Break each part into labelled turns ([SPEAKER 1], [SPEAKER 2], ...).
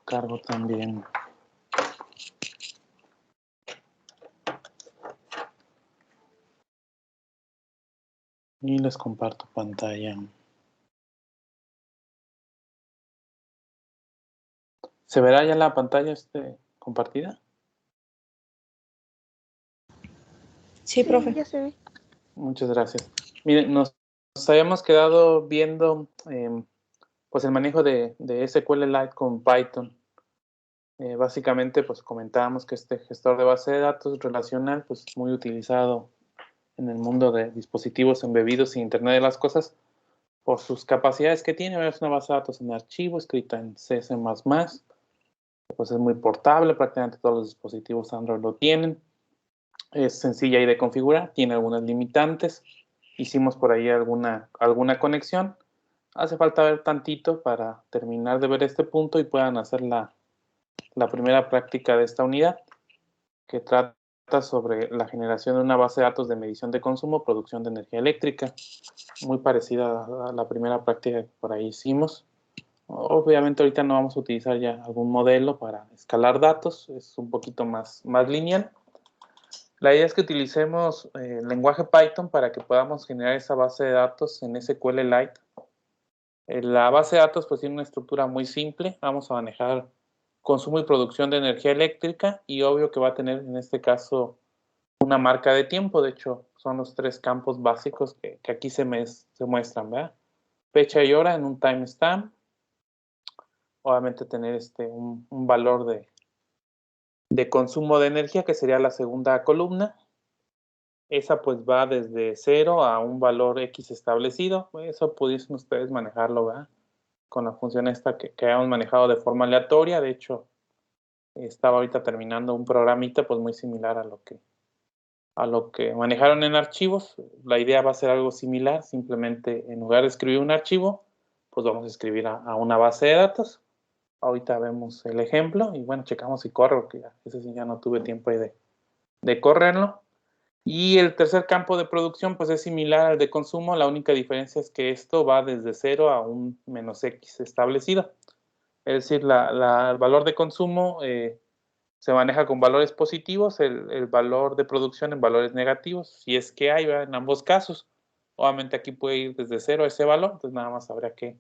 [SPEAKER 1] cargo también. Y les comparto pantalla. ¿Se verá ya la pantalla compartida?
[SPEAKER 2] Sí, profe.
[SPEAKER 3] Ya se ve.
[SPEAKER 1] Muchas gracias. Miren, nos habíamos quedado viendo pues el manejo de SQLite con Python. Básicamente, pues comentábamos que este gestor de base de datos relacional, pues muy utilizado en el mundo de dispositivos embebidos en Internet de las Cosas por sus capacidades que tiene. Es una base de datos en archivo escrita en C++, pues es muy portable, prácticamente todos los dispositivos Android lo tienen. Es sencilla y de configurar, tiene algunas limitantes. Hicimos por ahí alguna conexión. Hace falta ver tantito para terminar de ver este punto y puedan hacer la primera práctica de esta unidad, que trata sobre la generación de una base de datos de medición de consumo, producción de energía eléctrica, muy parecida a la primera práctica que por ahí hicimos. Obviamente ahorita no vamos a utilizar ya algún modelo para escalar datos, es un poquito más lineal. La idea es que utilicemos el lenguaje Python para que podamos generar esa base de datos en SQLite. La base de datos pues tiene una estructura muy simple. Vamos a manejar consumo y producción de energía eléctrica y obvio que va a tener en este caso una marca de tiempo. De hecho, son los tres campos básicos que aquí se muestran, ¿verdad? Fecha y hora en un timestamp. Obviamente tener un valor de consumo de energía, que sería la segunda columna. Esa pues va desde 0 a un valor X establecido. Eso pudiesen ustedes manejarlo, ¿verdad? Con la función esta que habíamos manejado de forma aleatoria. De hecho, estaba ahorita terminando un programita pues muy similar a lo que manejaron en archivos. La idea va a ser algo similar, simplemente en lugar de escribir un archivo, pues vamos a escribir a una base de datos. Ahorita vemos el ejemplo y bueno, checamos si corre, porque ese sí ya no tuve tiempo ahí de correrlo. Y el tercer campo de producción pues es similar al de consumo, la única diferencia es que esto va desde 0 a un menos X establecido. Es decir, el valor de consumo se maneja con valores positivos, el valor de producción en valores negativos, si es que hay, ¿verdad? En ambos casos. Obviamente aquí puede ir desde 0 a ese valor, entonces nada más habrá que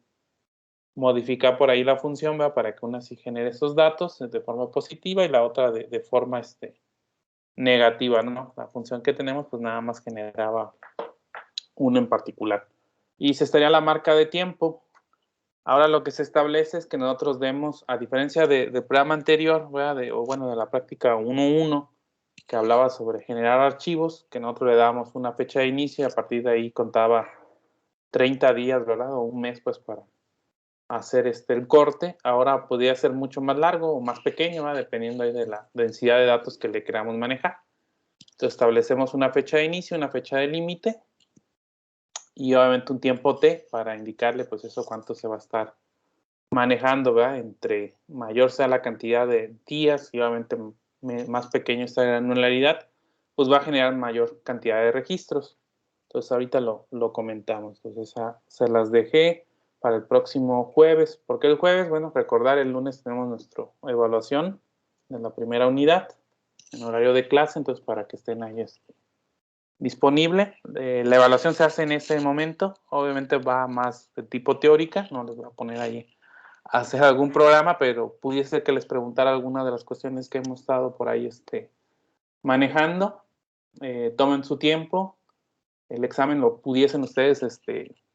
[SPEAKER 1] modificar por ahí la función, ¿verdad? Para que una sí genere esos datos de forma positiva y la otra de forma negativa, ¿no? La función que tenemos pues nada más generaba uno en particular. Y se estaría la marca de tiempo. Ahora lo que se establece es que nosotros demos, a diferencia del programa anterior, ¿verdad? De la práctica 1.1, que hablaba sobre generar archivos, que nosotros le dábamos una fecha de inicio y a partir de ahí contaba 30 días, ¿verdad? O un mes, pues, para hacer el corte. Ahora podría ser mucho más largo o más pequeño, ¿verdad? Dependiendo ahí de la densidad de datos que le queramos manejar. Entonces establecemos una fecha de inicio, una fecha de límite y obviamente un tiempo T para indicarle pues eso cuánto se va a estar manejando, ¿verdad? Entre mayor sea la cantidad de días y obviamente más pequeño esta granularidad, pues va a generar mayor cantidad de registros. Entonces ahorita lo comentamos. Entonces se las dejé para el próximo jueves. ¿Por qué el jueves? Bueno, recordar, el lunes tenemos nuestra evaluación de la primera unidad en horario de clase, entonces para que estén ahí disponible. La evaluación se hace en ese momento. Obviamente va más de tipo teórica, no les voy a poner ahí a hacer algún programa, pero pudiese ser que les preguntara alguna de las cuestiones que hemos estado por ahí manejando. Tomen su tiempo. El examen lo pudiesen ustedes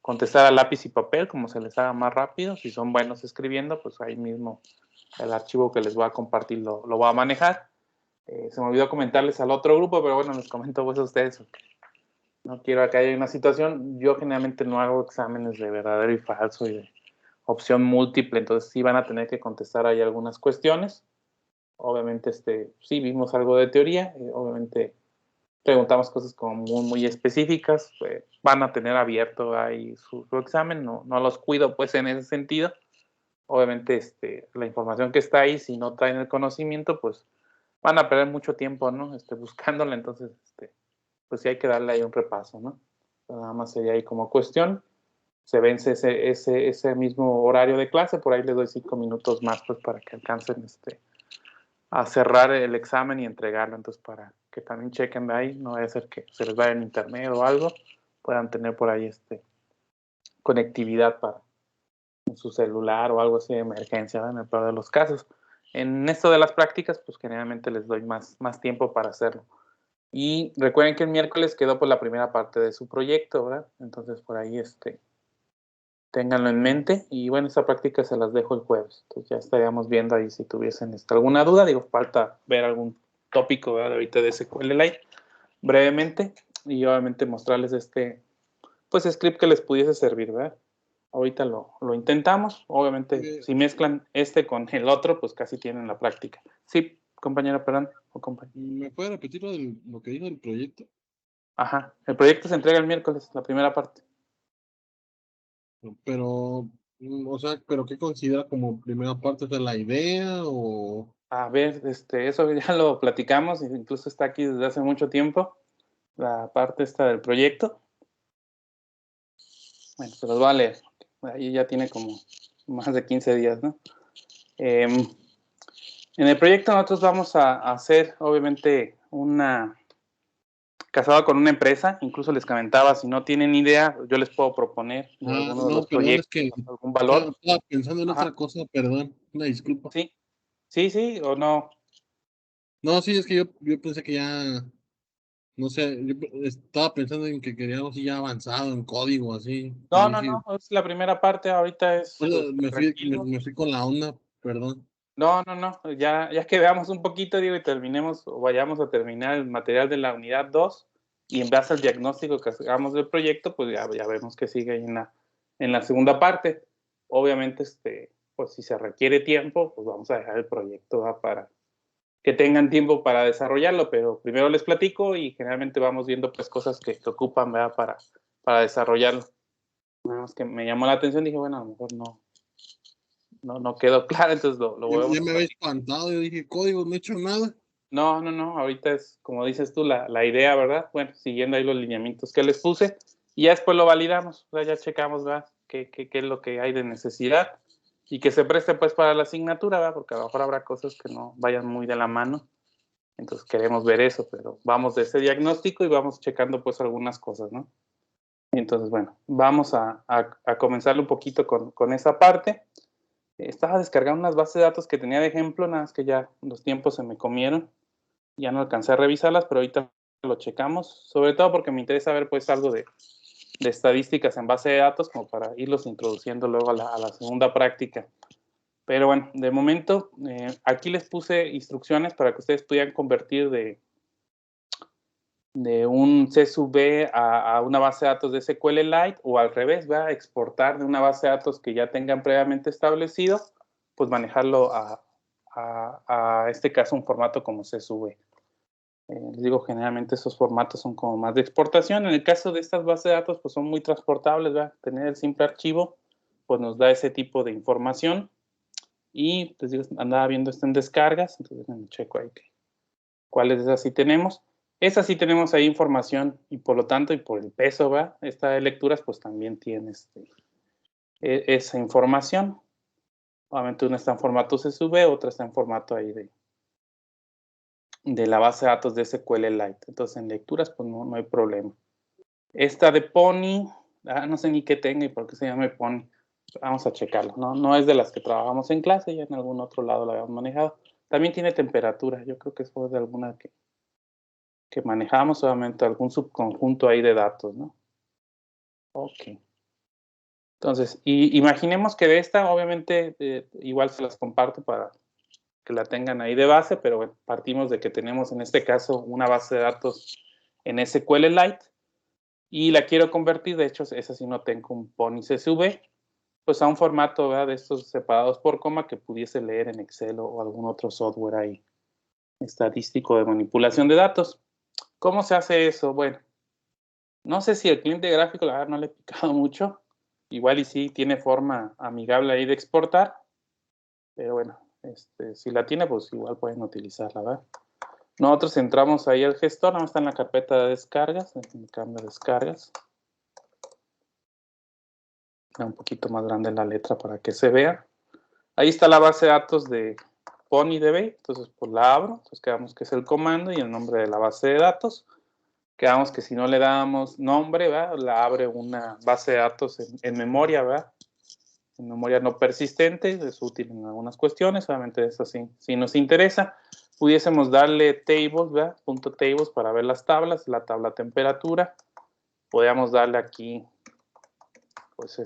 [SPEAKER 1] contestar a lápiz y papel, como se les haga más rápido. Si son buenos escribiendo, pues ahí mismo el archivo que les voy a compartir lo voy a manejar. Se me olvidó comentarles al otro grupo, pero bueno, les comento pues a ustedes. No quiero que haya una situación. Yo generalmente no hago exámenes de verdadero y falso y de opción múltiple, entonces sí van a tener que contestar ahí algunas cuestiones. Obviamente, sí vimos algo de teoría, obviamente preguntamos cosas como muy específicas, pues, van a tener abierto ahí su examen, no los cuido pues en ese sentido. Obviamente, la información que está ahí, si no traen el conocimiento, pues van a perder mucho tiempo, ¿no? Buscándola, entonces, pues sí hay que darle ahí un repaso, ¿no? Nada más sería ahí como cuestión. se vence ese mismo horario de clase, por ahí les doy 5 minutos más pues para que alcancen a cerrar el examen y entregarlo. Entonces, para que también chequen de ahí, no vaya a ser que se les vaya en internet o algo, puedan tener por ahí conectividad para su celular o algo así de emergencia, ¿verdad? En el peor de los casos. En esto de las prácticas, pues generalmente les doy más tiempo para hacerlo. Y recuerden que el miércoles quedó por la primera parte de su proyecto, ¿verdad? Entonces, por ahí ténganlo en mente. Y bueno, esta práctica se las dejo el jueves. Entonces ya estaríamos viendo ahí si tuviesen alguna duda. Digo, falta ver algún tópico, ¿verdad? Ahorita de SQLite brevemente. Y obviamente mostrarles pues script que les pudiese servir, ¿verdad? Ahorita lo intentamos. Obviamente, si mezclan con el otro, pues casi tienen la práctica. Sí, compañera, perdón. O compañero.
[SPEAKER 3] ¿Me puede repetir lo que dijo del proyecto?
[SPEAKER 1] Ajá. El proyecto se entrega el miércoles, la primera parte.
[SPEAKER 3] Pero, o sea, ¿pero qué considera como primera parte de la idea o...?
[SPEAKER 1] A ver, eso ya lo platicamos, incluso está aquí desde hace mucho tiempo, la parte del proyecto. Bueno, se los voy a leer. Ahí ya tiene como más de 15 días, ¿no? En el proyecto nosotros vamos a hacer, obviamente, casado con una empresa. Incluso les comentaba, si no tienen idea, yo les puedo proponer de alguno de
[SPEAKER 3] No,
[SPEAKER 1] los
[SPEAKER 3] perdón, es
[SPEAKER 1] proyectos,
[SPEAKER 3] que
[SPEAKER 1] algún valor.
[SPEAKER 3] estaba pensando en
[SPEAKER 1] Ajá.
[SPEAKER 3] otra cosa, perdón, una disculpa.
[SPEAKER 1] Sí, sí, o no.
[SPEAKER 3] No, sí, es que yo pensé que ya, no sé, yo estaba pensando en que queríamos ir ya avanzado en código, así. Y
[SPEAKER 1] No,
[SPEAKER 3] dije,
[SPEAKER 1] es la primera parte, ahorita es
[SPEAKER 3] bueno,
[SPEAKER 1] tranquilo.
[SPEAKER 3] me fui con la onda, perdón.
[SPEAKER 1] No, ya que veamos un poquito, digo, y terminemos, o vayamos a terminar el material de la unidad 2, y en base al diagnóstico que hagamos del proyecto, pues ya vemos que sigue ahí en la segunda parte. Obviamente, pues si se requiere tiempo, pues vamos a dejar el proyecto, ¿va? Para que tengan tiempo para desarrollarlo, pero primero les platico y generalmente vamos viendo pues cosas que ocupan, ¿verdad? Para desarrollarlo. Nada más que me llamó la atención, dije, bueno, a lo mejor no quedó claro, entonces lo voy
[SPEAKER 3] Ya
[SPEAKER 1] a
[SPEAKER 3] me había
[SPEAKER 1] platicar.
[SPEAKER 3] espantado, yo dije, código, no he hecho nada.
[SPEAKER 1] No, ahorita es, como dices tú, la idea, ¿verdad? Bueno, siguiendo ahí los lineamientos que les puse, y ya después lo validamos, o sea, ya checamos, ¿verdad? Qué es lo que hay de necesidad, y que se preste, pues, para la asignatura, ¿verdad? Porque a lo mejor habrá cosas que no vayan muy de la mano, entonces queremos ver eso, pero vamos de ese diagnóstico y vamos checando, pues, algunas cosas, ¿no? Y entonces, bueno, vamos a comenzar un poquito con esa parte. Estaba descargando unas bases de datos que tenía de ejemplo, nada más que ya los tiempos se me comieron. Ya no alcancé a revisarlas, pero ahorita lo checamos, sobre todo porque me interesa ver pues algo de estadísticas en base de datos como para irlos introduciendo luego a la segunda práctica. Pero bueno, de momento aquí les puse instrucciones para que ustedes pudieran convertir de un CSV a una base de datos de SQLite, o al revés, ¿verdad? Exportar de una base de datos que ya tengan previamente establecido, pues manejarlo a este caso un formato como CSV. Les digo, generalmente esos formatos son como más de exportación. En el caso de estas bases de datos, pues son muy transportables, ¿verdad? Tener el simple archivo, pues nos da ese tipo de información. Y les digo, andaba viendo esto en descargas, entonces me checo ahí cuáles de esas sí tenemos. Esas sí tenemos ahí información, y por lo tanto, y por el peso, ¿verdad? Esta de lecturas, pues también tiene esa información. Obviamente una está en formato CSV, otra está en formato ahí de la base de datos de SQLite. Entonces en lecturas, pues no hay problema. Esta de Pony, no sé ni qué tenga y por qué se llama Pony. Vamos a checarlo. No es de las que trabajamos en clase, ya en algún otro lado la habíamos manejado. También tiene temperatura. Yo creo que es de alguna que manejamos, solamente algún subconjunto ahí de datos, ¿no? Ok. Entonces, imaginemos que de esta, obviamente, igual se las comparto para que la tengan ahí de base, pero bueno, partimos de que tenemos en este caso una base de datos en SQLite. Y la quiero convertir, de hecho, esa sí no tengo un Pony CSV, pues a un formato, ¿verdad? De estos separados por coma que pudiese leer en Excel o algún otro software ahí estadístico de manipulación de datos. ¿Cómo se hace eso? Bueno, no sé si el cliente gráfico, la verdad, no le he picado mucho. Igual y sí tiene forma amigable ahí de exportar, pero bueno, si la tiene, pues igual pueden utilizarla, ¿verdad? Nosotros entramos ahí al gestor, no está en la carpeta de descargas, en el cambio de descargas. Un poquito más grande la letra para que se vea. Ahí está la base de datos de PonyDB. Entonces, pues la abro. Entonces, quedamos que es el comando y el nombre de la base de datos. Quedamos que si no le damos nombre, ¿verdad? La abre una base de datos en memoria, ¿verdad? En memoria no persistente. Es útil en algunas cuestiones. Obviamente eso sí nos interesa. Pudiésemos darle tables, ¿verdad? Punto tables para ver las tablas. La tabla temperatura. Podríamos darle aquí, pues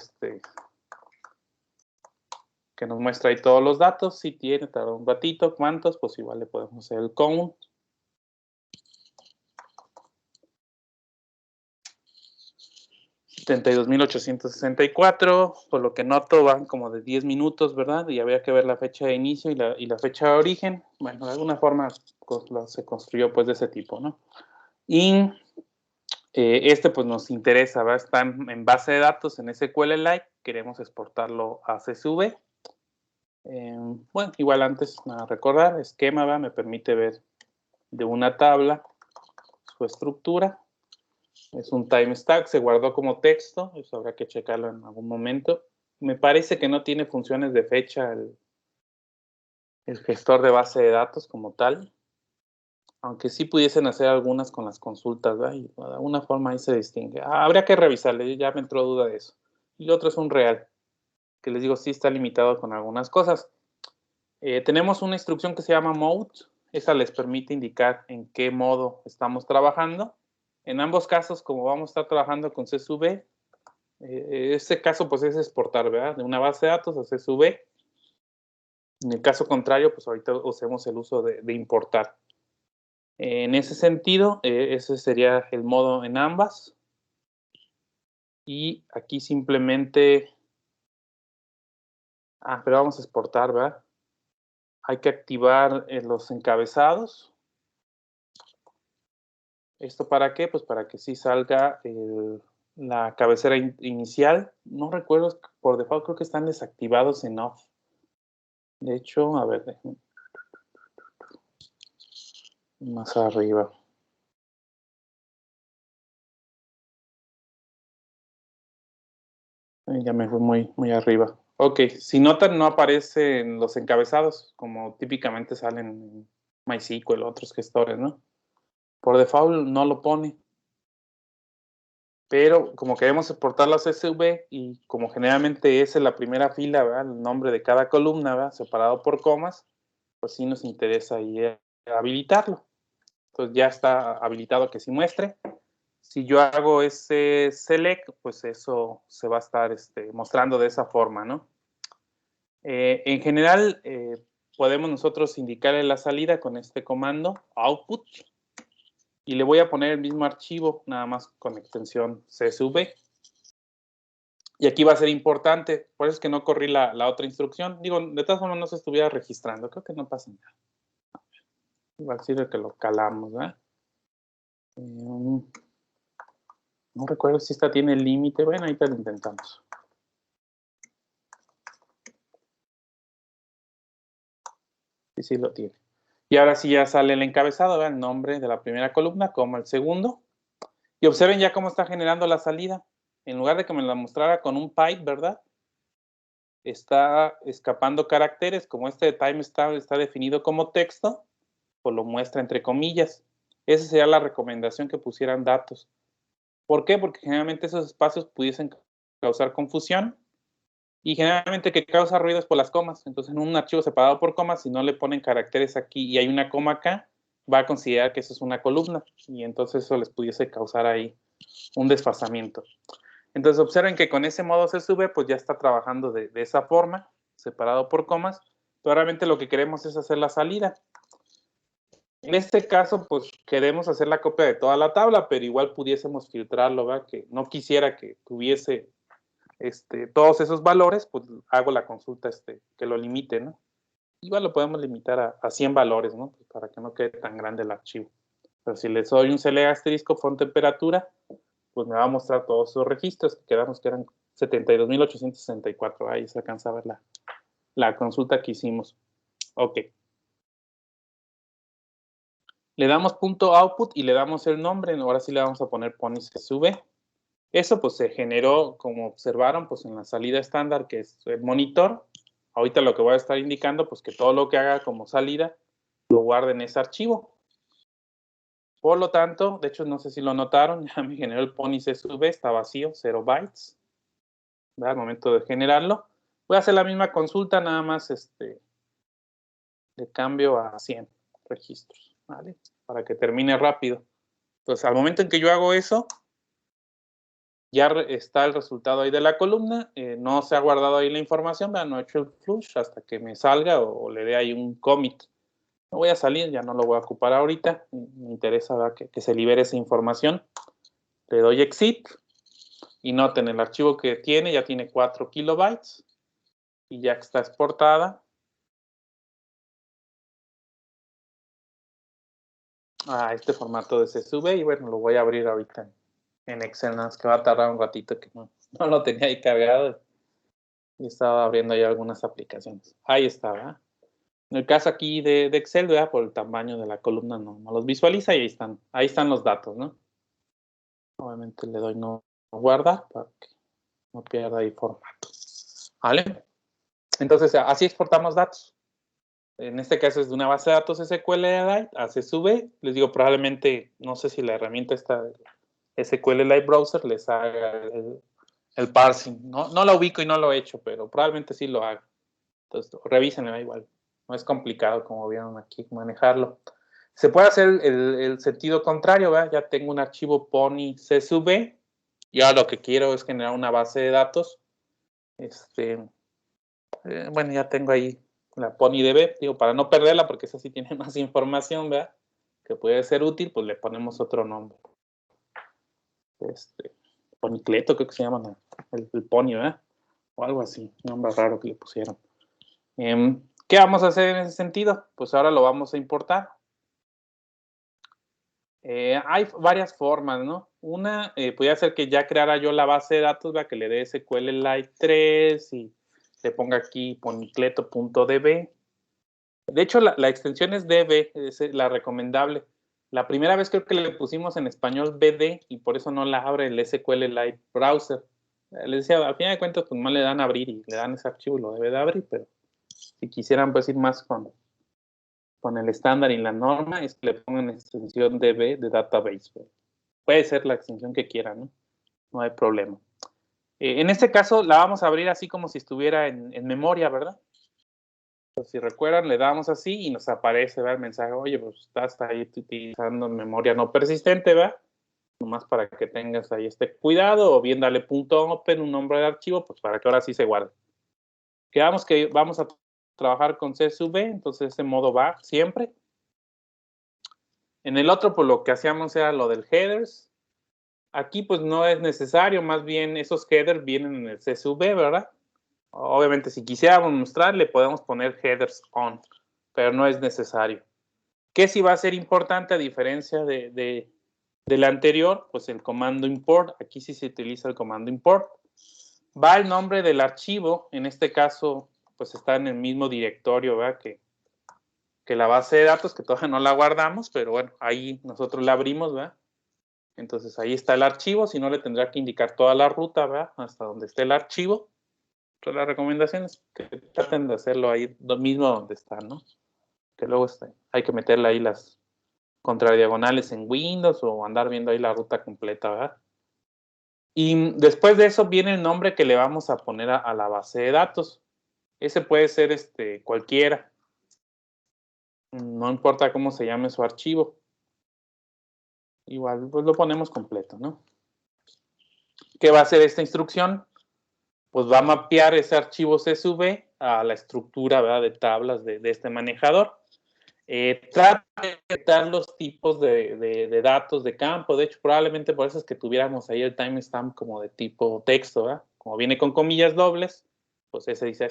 [SPEAKER 1] que nos muestra ahí todos los datos. Si tiene, tarda un ratito, cuántos, pues igual le podemos hacer el count. $72,864, por lo que noto van como de 10 minutos, ¿verdad? Y habría que ver la fecha de inicio y la fecha de origen. Bueno, de alguna forma se construyó pues de ese tipo, ¿no? Y pues nos interesa, ¿verdad? Está en base de datos en SQLite, queremos exportarlo a CSV. Bueno, igual antes, a recordar, esquema, ¿verdad? Me permite ver de una tabla su estructura. Es un time stack, se guardó como texto, eso habrá que checarlo en algún momento. Me parece que no tiene funciones de fecha el gestor de base de datos como tal, aunque sí pudiesen hacer algunas con las consultas, ¿verdad? Y de alguna forma ahí se distingue. Habría que revisarle, ya me entró duda de eso. Y lo otro es un real, que les digo, sí está limitado con algunas cosas. Tenemos una instrucción que se llama mode, esa les permite indicar en qué modo estamos trabajando. En ambos casos, como vamos a estar trabajando con CSV, este caso pues es exportar, ¿verdad? De una base de datos a CSV. En el caso contrario, pues ahorita usemos el uso de importar. En ese sentido, ese sería el modo en ambas. Y aquí simplemente... pero vamos a exportar, ¿verdad? Hay que activar los encabezados. ¿Esto para qué? Pues para que sí salga la cabecera inicial. No recuerdo, por default creo que están desactivados en off. De hecho, a ver, déjenme. Más arriba. Ya me fui muy arriba. Ok, si notan, no aparecen los encabezados, como típicamente salen en MySQL o otros gestores, ¿no? Por default no lo pone. Pero como queremos exportar las CSV y como generalmente es en la primera fila, ¿verdad? El nombre de cada columna, ¿verdad? Separado por comas, pues sí nos interesa ahí habilitarlo. Entonces ya está habilitado que sí muestre. Si yo hago ese select, pues eso se va a estar mostrando de esa forma, ¿no? En general, podemos nosotros indicarle la salida con este comando, output, y le voy a poner el mismo archivo, nada más con extensión CSV. Y aquí va a ser importante, por eso es que no corrí la otra instrucción. Digo, de todas formas no se estuviera registrando, creo que no pasa nada. Igual sirve que lo calamos, ¿verdad? No recuerdo si esta tiene límite, bueno, ahorita lo intentamos. Sí lo tiene. Y ahora sí ya sale el encabezado, ¿verdad? El nombre de la primera columna como el segundo. Y observen ya cómo está generando la salida. En lugar de que me la mostrara con un pipe, ¿verdad? Está escapando caracteres, como este time está definido como texto, pues lo muestra entre comillas. Esa sería la recomendación, que pusieran datos. ¿Por qué? Porque generalmente esos espacios pudiesen causar confusión y generalmente que causa ruido es por las comas. Entonces en un archivo separado por comas, si no le ponen caracteres aquí y hay una coma acá, va a considerar que eso es una columna y entonces eso les pudiese causar ahí un desfasamiento. Entonces observen que con ese modo CSV pues ya está trabajando de esa forma, separado por comas, pero realmente lo que queremos es hacer la salida. En este caso, pues queremos hacer la copia de toda la tabla, pero igual pudiésemos filtrarlo, ¿verdad? Que no quisiera que tuviese todos esos valores, pues hago la consulta que lo limite, ¿no? Igual lo podemos limitar a 100 valores, ¿no? Pues para que no quede tan grande el archivo. Pero si les doy un select asterisco font temperatura, pues me va a mostrar todos esos registros, que quedamos que eran 72,864. Ahí se alcanza a ver la consulta que hicimos. Ok. Le damos punto output y le damos el nombre. Ahora sí le vamos a poner pony CSV. Eso pues se generó, como observaron, pues en la salida estándar, que es el monitor. Ahorita lo que voy a estar indicando, pues que todo lo que haga como salida lo guarde en ese archivo. Por lo tanto, de hecho, no sé si lo notaron, ya me generó el Pony CSV, está vacío, 0 bytes. ¿Verdad? Al momento de generarlo. Voy a hacer la misma consulta, nada más de cambio a 100 registros, ¿vale? Para que termine rápido. Entonces, al momento en que yo hago eso, ya está el resultado ahí de la columna, no se ha guardado ahí la información, ¿verdad? No he hecho el flush hasta que me salga o le dé ahí un commit. No voy a salir, ya no lo voy a ocupar ahorita, me interesa, ¿verdad? Que se libere esa información. Le doy exit y noten, el archivo que tiene ya tiene 4 kilobytes y ya está exportada a este formato de CSV y bueno, lo voy a abrir ahorita en Excel, nada más que va a tardar un ratito, que no lo tenía ahí cargado y estaba abriendo ahí algunas aplicaciones. Ahí está, ¿verdad? En el caso aquí de Excel, ¿verdad? Por el tamaño de la columna no los visualiza y ahí están los datos, ¿no? Obviamente le doy no guardar para que no pierda ahí formato. ¿Vale? Entonces, así exportamos datos. En este caso es de una base de datos SQLite a CSV. Les digo, probablemente, no sé si la herramienta esta de SQLite Browser les haga el parsing. No lo ubico y no lo he hecho, pero probablemente sí lo haga. Entonces, revísenlo igual. No es complicado, como vieron aquí, manejarlo. Se puede hacer el sentido contrario, ¿verdad? Ya tengo un archivo Pony CSV y ahora lo que quiero es generar una base de datos. Bueno, ya tengo ahí la PonyDB, digo, para no perderla, porque esa sí tiene más información, ¿verdad? Que puede ser útil, pues le ponemos otro nombre. Ponicleto, creo que se llama, ¿no? el Pony, ¿verdad? O algo así, un nombre raro que le pusieron. ¿Qué vamos a hacer en ese sentido? Pues ahora lo vamos a importar. Hay varias formas, ¿no? Una, podría ser que ya creara yo la base de datos, ¿verdad? Que le dé SQLite 3 y le ponga aquí ponicleto.db. De hecho, la extensión es DB, es la recomendable. La primera vez creo que le pusimos en español BD y por eso no la abre el SQLite Browser. Les decía, al final de cuentas, pues no le dan a abrir y le dan ese archivo y lo debe de abrir, pero si quisieran pues ir más con el estándar y la norma, es que le pongan extensión DB de database. Puede ser la extensión que quieran, ¿no? No hay problema. En este caso, la vamos a abrir así como si estuviera en memoria, ¿verdad? Pues si recuerdan, le damos así y nos aparece, ¿verdad? El mensaje, oye, pues estás ahí utilizando memoria no persistente, ¿verdad? Nomás para que tengas ahí cuidado, o bien dale .open, un nombre de archivo, pues para que ahora sí se guarde. Quedamos que vamos a trabajar con CSV, entonces ese modo va siempre. En el otro, pues lo que hacíamos era lo del headers. Aquí pues no es necesario, más bien esos headers vienen en el CSV, ¿verdad? Obviamente, si quisiéramos mostrar, le podemos poner headers on, pero no es necesario. ¿Qué sí va a ser importante a diferencia del anterior? Pues el comando import. Aquí sí se utiliza el comando import. Va el nombre del archivo. En este caso, pues está en el mismo directorio, ¿verdad? Que la base de datos, que todavía no la guardamos, pero bueno, ahí nosotros la abrimos, ¿verdad? Entonces ahí está el archivo. Si no, le tendrá que indicar toda la ruta, ¿verdad? Hasta donde esté el archivo. Entonces, la recomendación es que traten de hacerlo ahí mismo donde está, ¿no? Que luego hay que meterle ahí las contradiagonales en Windows o andar viendo ahí la ruta completa, ¿verdad? Y después de eso viene el nombre que le vamos a poner a la base de datos. Ese puede ser cualquiera. No importa cómo se llame su archivo. Igual, pues lo ponemos completo, ¿no? ¿Qué va a hacer esta instrucción? Pues va a mapear ese archivo CSV a la estructura, ¿verdad? De tablas de este manejador. Trata de detectar los tipos de datos de campo. De hecho, probablemente por eso es que tuviéramos ahí el timestamp como de tipo texto, ¿verdad? Como viene con comillas dobles, pues ese dice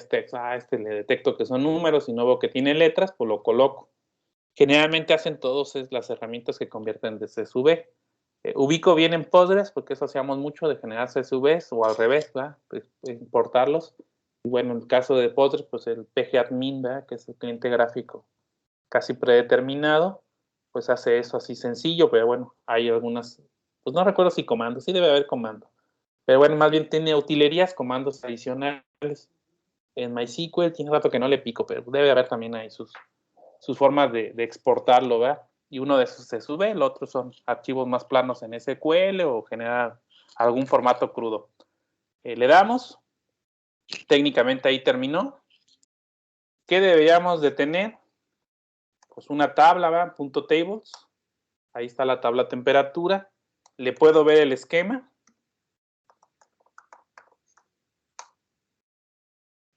[SPEAKER 1] le detecto que son números y no veo que tiene letras, pues lo coloco. Generalmente hacen todas las herramientas que convierten de CSV. Ubico bien en Postgres, porque eso hacíamos mucho de generar CSVs o al revés, ¿verdad? Pues, importarlos. Y bueno, en el caso de Postgres, pues el pgadmin, ¿verdad? Que es el cliente gráfico casi predeterminado, pues hace eso así sencillo, pero bueno, hay algunas, pues no recuerdo si comandos, sí debe haber comando, Pero bueno, más bien tiene utilerías, comandos adicionales. En MySQL tiene rato que no le pico, pero debe haber también ahí sus formas de exportarlo, ¿verdad? Y uno de esos se sube, el otro son archivos más planos en SQL o generar algún formato crudo. Le damos, técnicamente ahí terminó. ¿Qué deberíamos de tener? Pues una tabla, ¿verdad? .tables. Ahí está la tabla temperatura. Le puedo ver el esquema.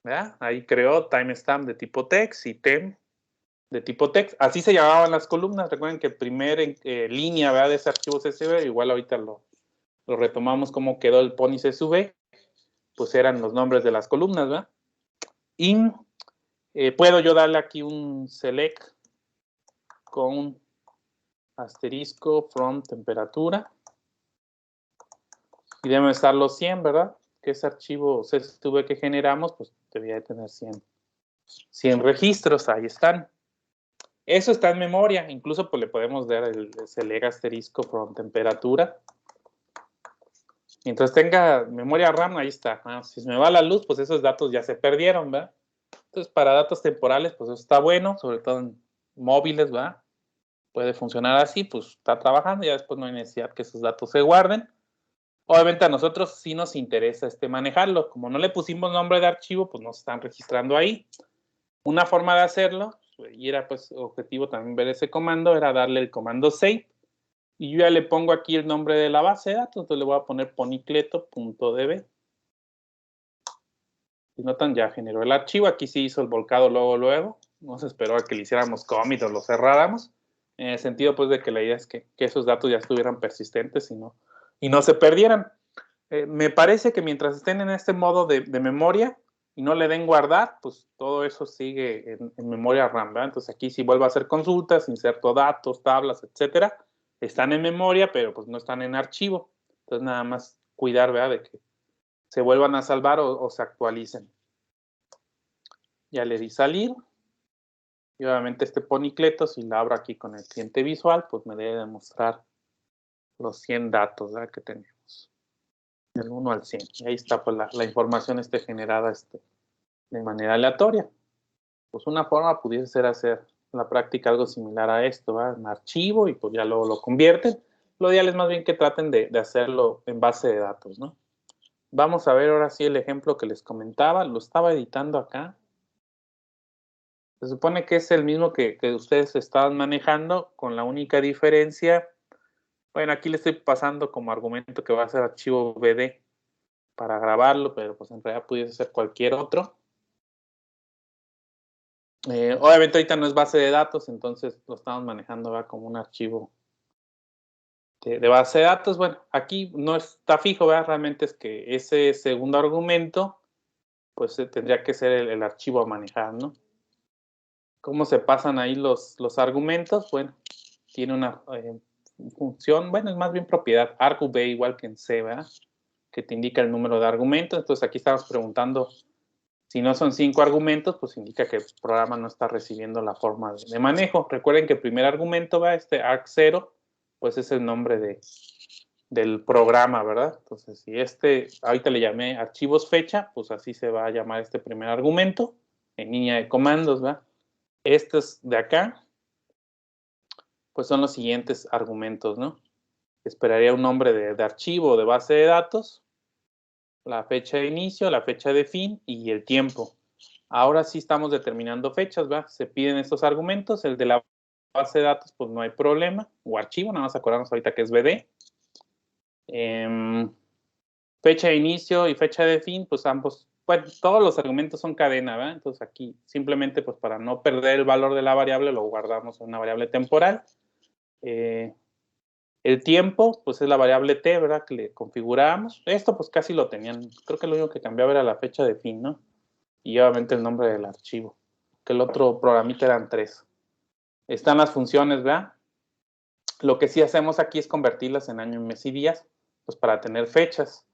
[SPEAKER 1] ¿Verdad? Ahí creó timestamp de tipo text y temp de tipo text. Así se llamaban las columnas. Recuerden que primer línea, ¿verdad?, de ese archivo CSV, igual ahorita lo retomamos como quedó el pony CSV, pues eran los nombres de las columnas, ¿verdad? Y puedo yo darle aquí un select con un asterisco from temperatura. Y deben estar los 100, ¿verdad? Que ese archivo CSV que generamos, pues debería de tener 100 registros, ahí están. Eso está en memoria, incluso pues le podemos dar el select asterisco from temperatura. Mientras tenga memoria RAM, ahí está. Si se me va la luz, pues esos datos ya se perdieron, ¿verdad? Entonces, para datos temporales, pues eso está bueno, sobre todo en móviles, ¿verdad? Puede funcionar así, pues está trabajando, ya después no hay necesidad que esos datos se guarden. Obviamente a nosotros sí nos interesa manejarlo. Como no le pusimos nombre de archivo, pues no se están registrando ahí. Una forma de hacerlo, y era pues objetivo también ver ese comando, era darle el comando save. Y yo ya le pongo aquí el nombre de la base de datos, entonces le voy a poner ponicleto.db. Si notan, ya generó el archivo. Aquí sí hizo el volcado luego. No se esperó a que le hiciéramos commit o lo cerráramos. En el sentido, pues, de que la idea es que esos datos ya estuvieran persistentes y no se perdieran. Me parece que mientras estén en este modo de memoria y no le den guardar, pues todo eso sigue en memoria RAM, ¿verdad? Entonces aquí si vuelvo a hacer consultas, inserto datos, tablas, etcétera, están en memoria, pero pues no están en archivo. Entonces nada más cuidar, ¿verdad?, de que se vuelvan a salvar o se actualicen. Ya le di salir. Y obviamente ponicleto, si lo abro aquí con el cliente visual, pues me debe demostrar los 100 datos, ¿verdad?, que tenemos. Del 1 al 100. Y ahí está pues la información generada de manera aleatoria. Pues una forma pudiese ser hacer en la práctica algo similar a esto, ¿verdad?, en archivo, y pues ya luego lo convierten. Lo ideal es más bien que traten de hacerlo en base de datos, ¿no? Vamos a ver ahora sí el ejemplo que les comentaba. Lo estaba editando acá. Se supone que es el mismo que ustedes estaban manejando, con la única diferencia. Bueno, aquí le estoy pasando como argumento que va a ser archivo BD para grabarlo, pero pues en realidad pudiese ser cualquier otro. Obviamente ahorita no es base de datos, entonces lo estamos manejando, ¿verdad?, como un archivo de base de datos. Bueno, aquí no está fijo, ¿verdad? Realmente es que ese segundo argumento, pues tendría que ser el archivo a manejar, ¿no? ¿Cómo se pasan ahí los argumentos? Bueno, tiene una función, bueno, es más bien propiedad, argv igual que en C, ¿verdad?, que te indica el número de argumentos. Entonces aquí estamos preguntando, si no son 5 argumentos, pues indica que el programa no está recibiendo la forma de manejo. Recuerden que el primer argumento, va arg0, pues es el nombre del programa, ¿verdad? Entonces, si ahorita le llamé archivos fecha, pues así se va a llamar este primer argumento en línea de comandos, ¿verdad? Estos de acá, pues son los siguientes argumentos, ¿no? Esperaría un nombre de archivo o de base de datos, la fecha de inicio, la fecha de fin y el tiempo. Ahora sí estamos determinando fechas, ¿verdad? Se piden estos argumentos. El de la base de datos, pues no hay problema. O archivo, nada más acordarnos ahorita que es BD. Fecha de inicio y fecha de fin, pues ambos, bueno, todos los argumentos son cadena, ¿verdad? Entonces aquí simplemente, pues para no perder el valor de la variable, lo guardamos en una variable temporal. El tiempo, pues es la variable t, ¿verdad?, que le configuramos. Esto pues casi lo tenían. Creo que lo único que cambiaba era la fecha de fin, ¿no? Y obviamente el nombre del archivo. Que el otro programita eran 3. Están las funciones, ¿verdad? Lo que sí hacemos aquí es convertirlas en año, mes y días, pues para tener fechas.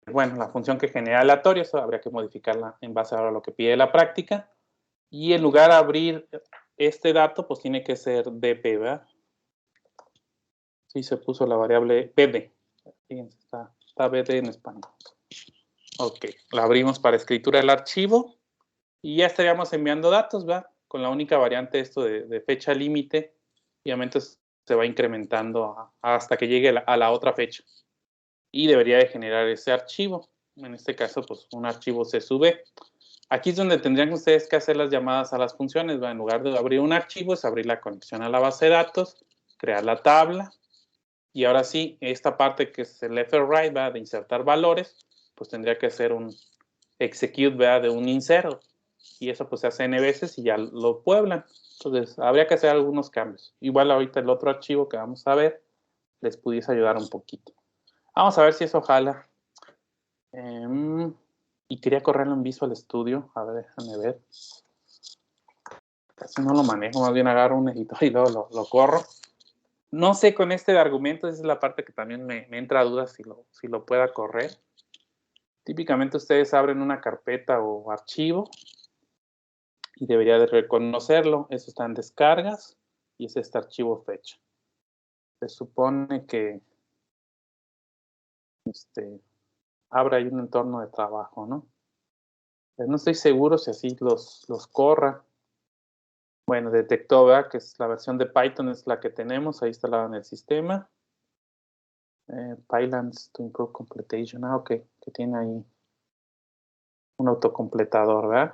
[SPEAKER 1] Bueno, la función que genera aleatorio, eso habría que modificarla en base a lo que pide la práctica. Y en lugar de abrir este dato, pues tiene que ser dp, ¿verdad? Sí, se puso la variable pd. Fíjense, está Tab BD en español. Ok, la abrimos para escritura del archivo y ya estaríamos enviando datos, ¿verdad? Con la única variante esto de fecha límite, y obviamente se va incrementando hasta que llegue a la otra fecha. Y debería de generar ese archivo. En este caso, pues un archivo CSV. Aquí es donde tendrían ustedes que hacer las llamadas a las funciones, ¿verdad? En lugar de abrir un archivo, es abrir la conexión a la base de datos, crear la tabla, y ahora sí, esta parte que es el left or right, ¿verdad? De insertar valores, pues tendría que ser un execute, ¿verdad? De un insert, y eso pues se hace n veces y ya lo pueblan. Entonces, habría que hacer algunos cambios. Igual ahorita el otro archivo que vamos a ver les pudiese ayudar un poquito. Vamos a ver si eso jala. Y quería correrlo en Visual Studio. A ver, déjame ver. Casi no lo manejo, más bien agarro un editor y luego lo corro. No sé con este argumento, esa es la parte que también me entra a dudas si lo pueda correr. Típicamente ustedes abren una carpeta o archivo y debería de reconocerlo. Eso está en descargas y es este archivo fecha. Se supone que abre ahí un entorno de trabajo, ¿no? Pero no estoy seguro si así los corra. Bueno, detectó, ¿verdad? Que es la versión de Python, es la que tenemos ahí instalada en el sistema. Pylons to improve completion. Ok, que tiene ahí un autocompletador, ¿verdad?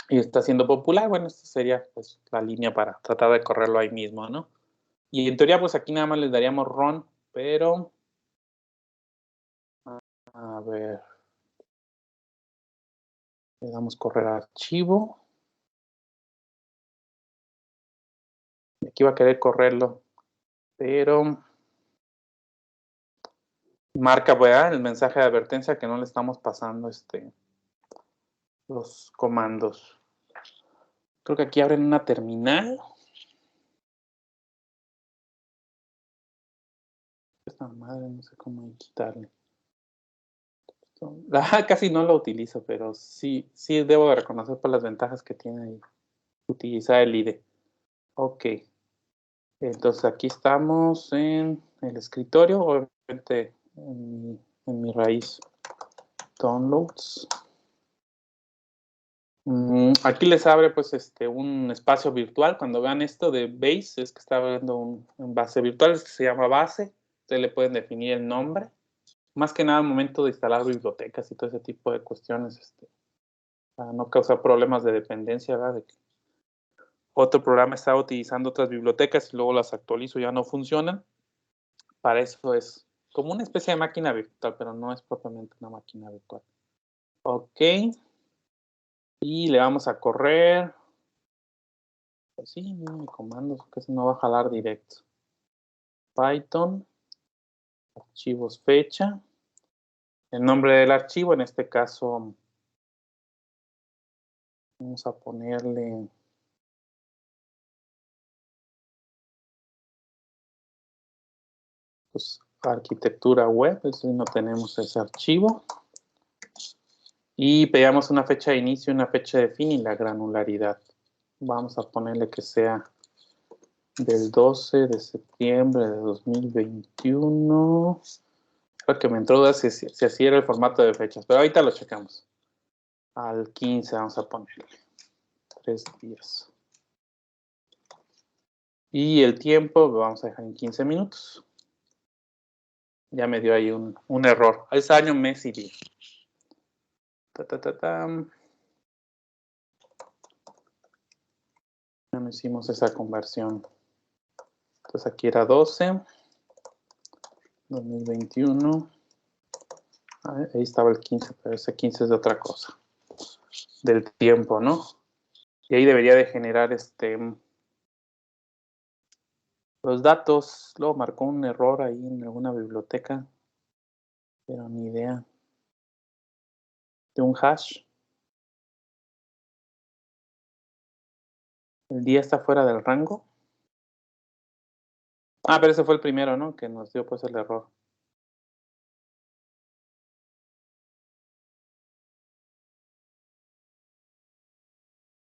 [SPEAKER 1] Y está siendo popular. Bueno, esta sería pues la línea para tratar de correrlo ahí mismo, ¿no? Y en teoría, pues aquí nada más les daríamos run, pero a ver, le damos correr archivo. Aquí va a querer correrlo, pero marca, ¿verdad? El mensaje de advertencia que no le estamos pasando los comandos. Creo que aquí abren una terminal. Esta madre, no sé cómo quitarle. Casi no lo utilizo, pero sí debo de reconocer por las ventajas que tiene ahí utilizar el IDE. Ok. Entonces aquí estamos en el escritorio, obviamente en mi raíz downloads. Aquí les abre pues un espacio virtual. Cuando vean esto de base, es que está abriendo un base virtual, se llama base. Ustedes le pueden definir el nombre. Más que nada al momento de instalar bibliotecas y todo ese tipo de cuestiones, para no causar problemas de dependencia, ¿verdad? De que otro programa está utilizando otras bibliotecas y luego las actualizo y ya no funcionan. Para eso es como una especie de máquina virtual, pero no es propiamente una máquina virtual. Ok. Y le vamos a correr. Pues sí, comandos, que eso no va a jalar directo. Python, archivos fecha. El nombre del archivo, en este caso, vamos a ponerle pues, arquitectura web, es no tenemos ese archivo. Y pegamos una fecha de inicio y una fecha de fin y la granularidad. Vamos a ponerle que sea del 12 de septiembre de 2021. Creo que me entró dudas si así era el formato de fechas, pero ahorita lo checamos. Al 15 vamos a ponerle 3 días. Y el tiempo lo vamos a dejar en 15 minutos. Ya me dio ahí un error. Es año, mes y día. Ya no hicimos esa conversión. Entonces aquí era 12, 2021. Ahí estaba el 15, pero ese 15 es de otra cosa. Del tiempo, ¿no? Y ahí debería de generar los datos. Luego marcó un error ahí en alguna biblioteca. Pero ni idea. De un hash. El día está fuera del rango. Pero ese fue el primero, ¿no? Que nos dio pues el error.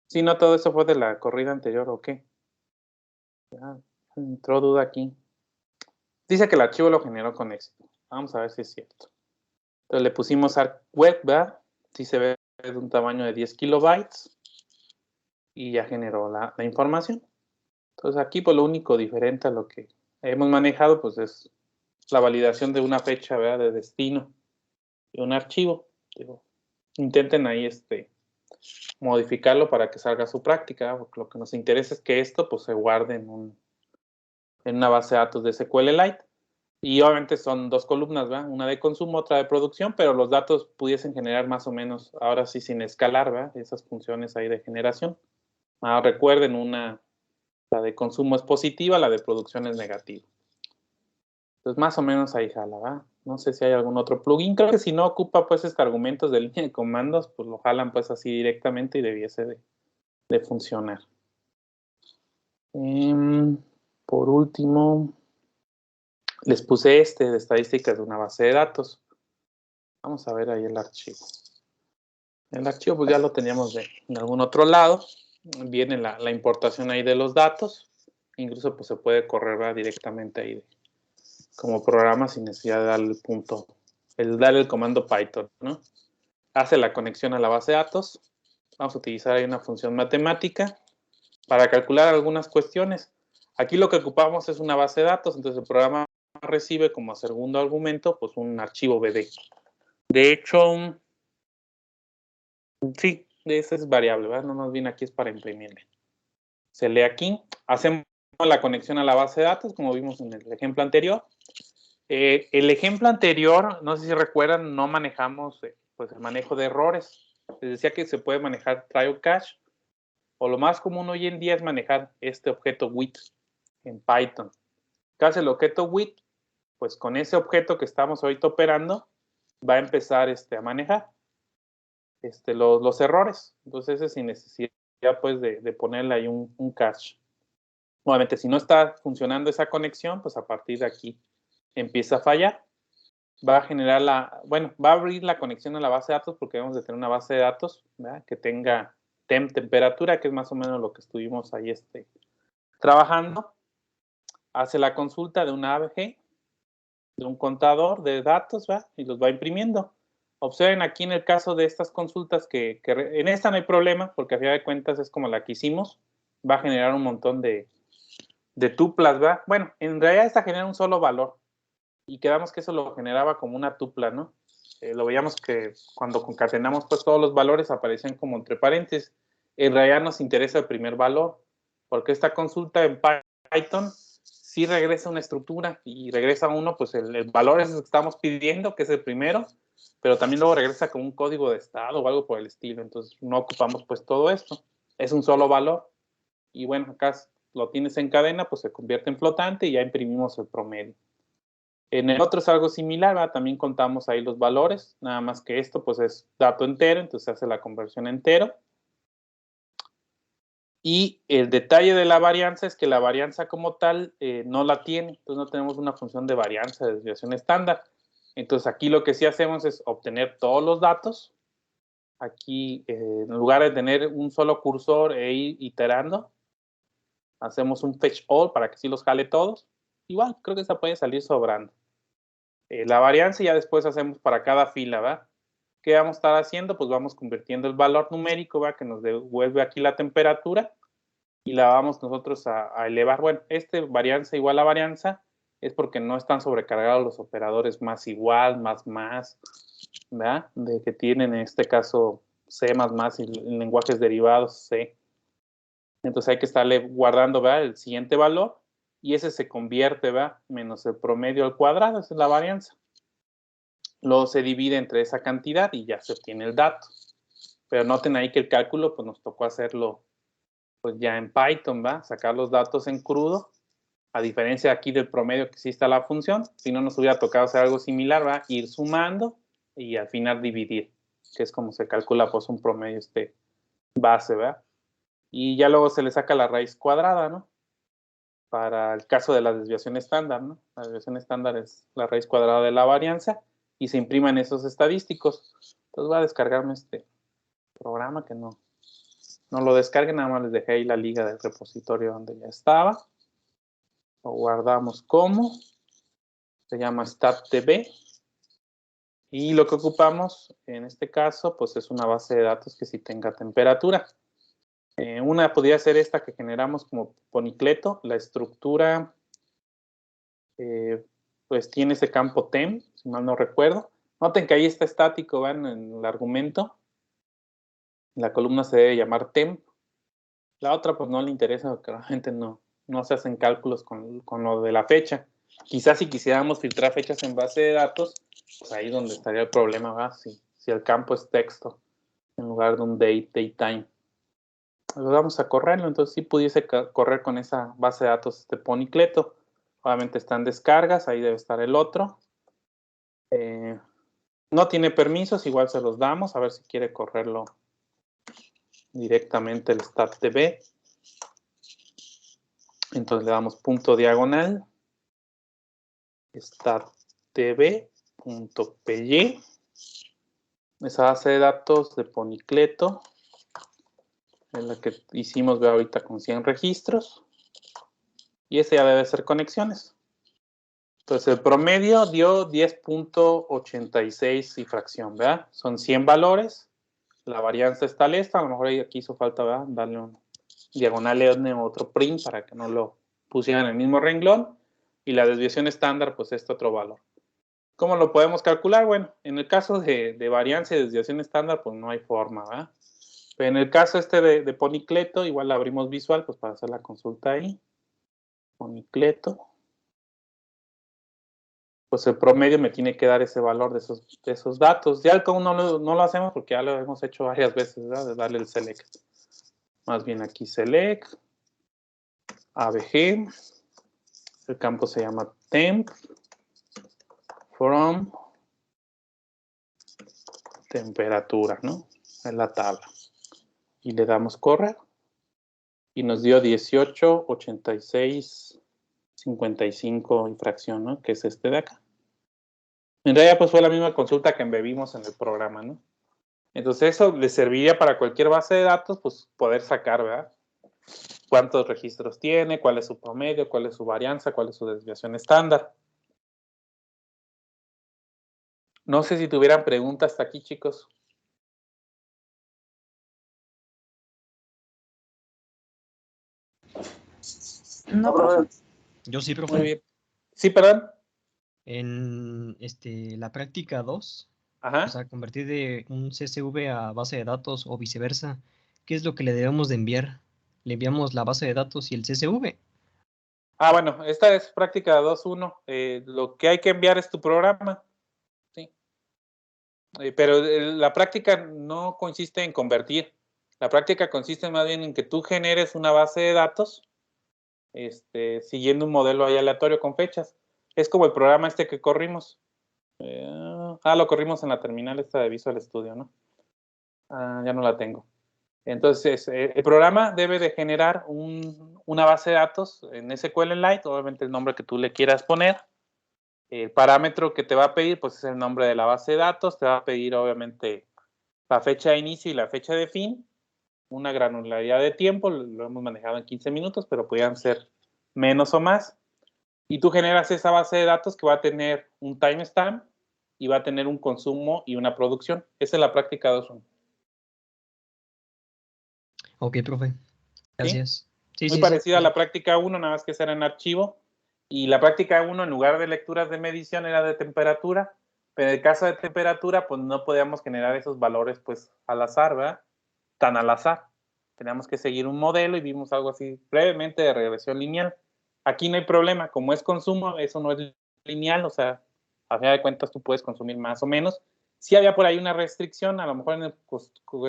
[SPEAKER 1] Sí, no, todo eso fue de la corrida anterior, ¿o qué? Ya entró duda aquí. Dice que el archivo lo generó con éxito. Vamos a ver si es cierto. Entonces le pusimos ArcWeb, ¿verdad? Sí se ve de un tamaño de 10 kilobytes. Y ya generó la información. Entonces aquí pues lo único diferente a lo que hemos manejado pues es la validación de una fecha, ¿verdad? De destino de un archivo. Digo, intenten ahí modificarlo para que salga a su práctica, ¿verdad? Porque lo que nos interesa es que esto pues se guarde en una base de datos de SQLite. Y obviamente son dos columnas, ¿verdad? Una de consumo, otra de producción, pero los datos pudiesen generar más o menos, ahora sí sin escalar, ¿verdad? Esas funciones ahí de generación. Recuerden, la de consumo es positiva, la de producción es negativa. Entonces más o menos ahí jala, ¿verdad? No sé si hay algún otro plugin. Creo que si no ocupa pues argumentos de línea de comandos, pues lo jalan pues así directamente y debiese de funcionar. Por último, les puse de estadísticas de una base de datos. Vamos a ver ahí el archivo. El archivo pues ya lo teníamos de algún otro lado. Viene la importación ahí de los datos. Incluso pues se puede correr, ¿verdad? Directamente ahí como programa sin necesidad de darle darle el comando Python, ¿no? Hace la conexión a la base de datos. Vamos a utilizar ahí una función matemática para calcular algunas cuestiones. Aquí lo que ocupamos es una base de datos, entonces el programa recibe como segundo argumento pues un archivo BD. De hecho, sí, esa es variable, ¿verdad? No nos viene aquí, es para imprimirle. Se lee aquí, hacemos la conexión a la base de datos, como vimos en el ejemplo anterior. El ejemplo anterior, no sé si recuerdan, no manejamos pues el manejo de errores. Les decía que se puede manejar try catch, o lo más común hoy en día es manejar este objeto with en Python. ¿Qué hace el objeto with? Pues con ese objeto que estamos ahorita operando, va a empezar a manejar los errores. Entonces, es sin necesidad pues de ponerle ahí un catch. Nuevamente, si no está funcionando esa conexión, pues a partir de aquí empieza a fallar. Va a generar va a abrir la conexión a la base de datos porque debemos de tener una base de datos, ¿verdad? Que tenga temperatura, que es más o menos lo que estuvimos ahí trabajando. Hace la consulta de una ABG, de un contador de datos, ¿verdad? Y los va imprimiendo. Observen aquí en el caso de estas consultas que en esta no hay problema porque a fin de cuentas es como la que hicimos. Va a generar un montón de tuplas, ¿verdad? Bueno, en realidad esta genera un solo valor y quedamos que eso lo generaba como una tupla, ¿no? Lo veíamos que cuando concatenamos pues todos los valores aparecían como entre paréntesis. En realidad nos interesa el primer valor, porque esta consulta en Python sí regresa una estructura y regresa uno, pues el valor es el que estamos pidiendo, que es el primero, pero también luego regresa como un código de estado o algo por el estilo. Entonces no ocupamos pues todo esto. Es un solo valor. Y bueno, acá lo tienes en cadena, pues se convierte en flotante y ya imprimimos el promedio. En el otro es algo similar, ¿verdad? También contamos ahí los valores, nada más que esto pues es dato entero, entonces se hace la conversión entero. Y el detalle de la varianza es que la varianza como tal no la tiene, entonces no tenemos una función de varianza de desviación estándar. Entonces aquí lo que sí hacemos es obtener todos los datos. Aquí en lugar de tener un solo cursor e ir iterando, hacemos un fetch all para que sí los jale todos. Igual, creo que esa puede salir sobrando. La varianza ya después hacemos para cada fila, ¿va? ¿Qué vamos a estar haciendo? Pues vamos convirtiendo el valor numérico, ¿va? Que nos devuelve aquí la temperatura y la vamos nosotros a elevar. Bueno, varianza igual a varianza es porque no están sobrecargados los operadores más igual, más, ¿verdad? De que tienen en este caso C++ y lenguajes derivados C. Entonces hay que estarle guardando, ¿verdad? El siguiente valor y ese se convierte, ¿verdad? Menos el promedio al cuadrado, esa es la varianza. Luego se divide entre esa cantidad y ya se obtiene el dato. Pero noten ahí que el cálculo pues nos tocó hacerlo pues ya en Python, ¿va? Sacar los datos en crudo, a diferencia aquí del promedio que sí está la función. Si no nos hubiera tocado hacer algo similar, ¿va? Ir sumando y al final dividir, que es como se calcula pues un promedio base, ¿va? Y ya luego se le saca la raíz cuadrada, ¿no? Para el caso de la desviación estándar, ¿no? La desviación estándar es la raíz cuadrada de la varianza y se impriman esos estadísticos. Entonces voy a descargarme este programa que no lo descarguen, nada más les dejé ahí la liga del repositorio donde ya estaba. Lo guardamos como se llama StatDB. Y lo que ocupamos en este caso, pues es una base de datos que sí tenga temperatura. Una podría ser esta que generamos como Ponicleto. La estructura, pues tiene ese campo temp, si mal no recuerdo. Noten que ahí está estático, ¿ven? En el argumento. La columna se debe llamar temp. La otra, pues no le interesa porque realmente no se hacen cálculos con lo de la fecha. Quizás si quisiéramos filtrar fechas en base de datos, pues ahí es donde estaría el problema, ¿verdad? Si el campo es texto en lugar de un date time. Pues vamos a correrlo, entonces sí pudiese correr con esa base de datos Ponicleto. Obviamente están descargas, ahí debe estar el otro. No tiene permisos, igual se los damos, a ver si quiere correrlo directamente el StatDB. Entonces le damos punto diagonal StatDB.py. Esa base de datos de Ponicleto es la que hicimos ahorita con 100 registros. Y ese ya debe ser conexiones. Entonces el promedio dio 10.86 y fracción, ¿verdad? Son 100 valores. La varianza está lista. A lo mejor aquí hizo falta, ¿verdad? Darle un diagonal en otro print para que no lo pusieran en el mismo renglón. Y la desviación estándar, pues este otro valor. ¿Cómo lo podemos calcular? Bueno, en el caso de varianza y desviación estándar, pues no hay forma, ¿verdad? Pero en el caso de Ponicleto, igual la abrimos visual, pues para hacer la consulta ahí. Ponicleto. Pues el promedio me tiene que dar ese valor de esos datos. Ya como no lo hacemos porque ya lo hemos hecho varias veces, ¿verdad? De darle el select. Más bien aquí select, ABG, el campo se llama temp, from, temperatura, ¿no? En la tabla. Y le damos correr. Y nos dio 18.86.55 infracción, ¿no? Que es este de acá. En realidad, pues fue la misma consulta que embebimos en el programa, ¿no? Entonces, eso le serviría para cualquier base de datos, pues poder sacar, ¿verdad? Cuántos registros tiene, cuál es su promedio, cuál es su varianza, cuál es su desviación estándar. No sé si tuvieran preguntas hasta aquí, chicos.
[SPEAKER 2] No, profe.
[SPEAKER 4] Yo sí, profe.
[SPEAKER 1] Muy bien. Sí, perdón.
[SPEAKER 4] En la práctica 2,
[SPEAKER 1] Ajá.
[SPEAKER 4] o sea, convertir de un CSV a base de datos o viceversa, ¿qué es lo que le debemos de enviar? ¿Le enviamos la base de datos y el CSV?
[SPEAKER 1] Ah, bueno, esta es práctica 2.1. Lo que hay que enviar es tu programa. Sí. Pero la práctica no consiste en convertir. La práctica consiste más bien en que tú generes una base de datos siguiendo un modelo ahí aleatorio con fechas. Es como el programa que corrimos. Lo corrimos en la terminal esta de Visual Studio, ¿no? Ya no la tengo. Entonces, el programa debe de generar una base de datos en SQLite, obviamente el nombre que tú le quieras poner. El parámetro que te va a pedir, pues es el nombre de la base de datos. Te va a pedir, obviamente, la fecha de inicio y la fecha de fin. Una granularidad de tiempo, lo hemos manejado en 15 minutos, pero podrían ser menos o más. Y tú generas esa base de datos que va a tener un timestamp y va a tener un consumo y una producción. Esa es la práctica 2.1.
[SPEAKER 4] Ok, profe. Gracias. Sí,
[SPEAKER 1] Muy
[SPEAKER 4] sí, sí.
[SPEAKER 1] parecida a la práctica 1, nada más que será en archivo. Y la práctica 1, en lugar de lecturas de medición, era de temperatura. Pero en el caso de temperatura, pues no podíamos generar esos valores pues al azar, ¿verdad? Tan al azar. Teníamos que seguir un modelo y vimos algo así brevemente de regresión lineal. Aquí no hay problema, como es consumo, eso no es lineal, o sea, a final de cuentas tú puedes consumir más o menos. Sí había por ahí una restricción, a lo mejor en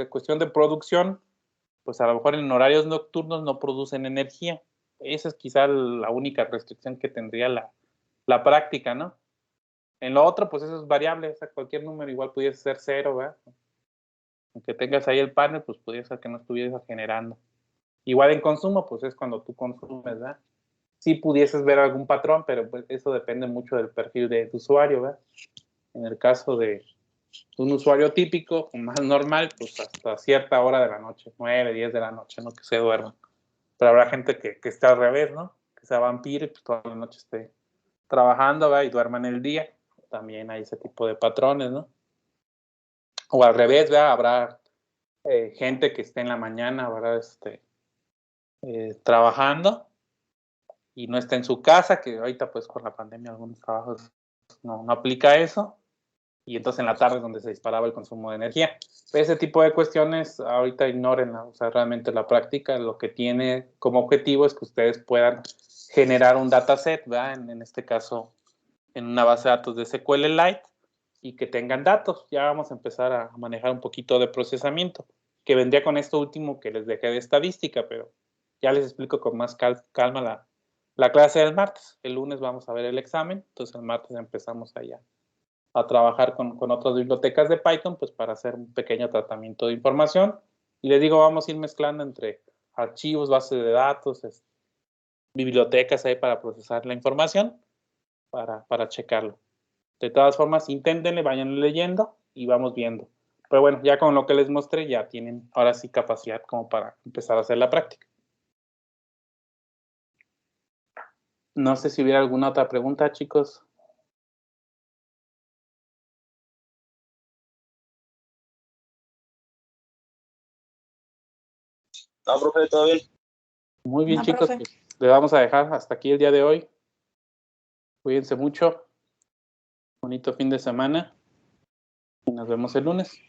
[SPEAKER 1] cuestión de producción, pues a lo mejor en horarios nocturnos no producen energía. Esa es quizá la única restricción que tendría la práctica, ¿no? En lo otro, pues eso es variable, o sea, cualquier número igual pudiese ser 0, ¿verdad? Aunque tengas ahí el panel, pues pudiese ser que no estuvieras generando. Igual en consumo, pues es cuando tú consumes, ¿verdad? Sí pudieses ver algún patrón, pero pues eso depende mucho del perfil de tu usuario, ¿verdad? En el caso de un usuario típico, o más normal, pues hasta cierta hora de la noche, 9, 10 de la noche, ¿no? Que se duerman. Pero habrá gente que esté al revés, ¿no? Que sea vampiro y pues toda la noche esté trabajando, ¿verdad? Y duerman el día. También hay ese tipo de patrones, ¿no? O al revés, ¿verdad? Habrá gente que esté en la mañana, ¿verdad? Trabajando y no está en su casa, que ahorita pues con la pandemia algunos trabajos no aplica eso, y entonces en la tarde es donde se disparaba el consumo de energía. Ese tipo de cuestiones ahorita ignórenla, o sea, realmente la práctica lo que tiene como objetivo es que ustedes puedan generar un dataset, ¿verdad? En este caso en una base de datos de SQLite y que tengan datos. Ya vamos a empezar a manejar un poquito de procesamiento, que vendría con esto último que les dejé de estadística, pero ya les explico con más calma la clase del martes. El lunes vamos a ver el examen, entonces el martes empezamos allá a trabajar con otras bibliotecas de Python, pues para hacer un pequeño tratamiento de información. Y les digo, vamos a ir mezclando entre archivos, bases de datos, bibliotecas ahí para procesar la información, para checarlo. De todas formas, inténtenle, vayan leyendo y vamos viendo. Pero bueno, ya con lo que les mostré, ya tienen ahora sí capacidad como para empezar a hacer la práctica. No sé si hubiera alguna otra pregunta, chicos.
[SPEAKER 5] No, profe, todo bien.
[SPEAKER 1] Muy bien,
[SPEAKER 2] No,
[SPEAKER 1] chicos,
[SPEAKER 2] profe.
[SPEAKER 1] pues, le vamos a dejar hasta aquí el día de hoy. Cuídense mucho. Bonito fin de semana. Y nos vemos el lunes.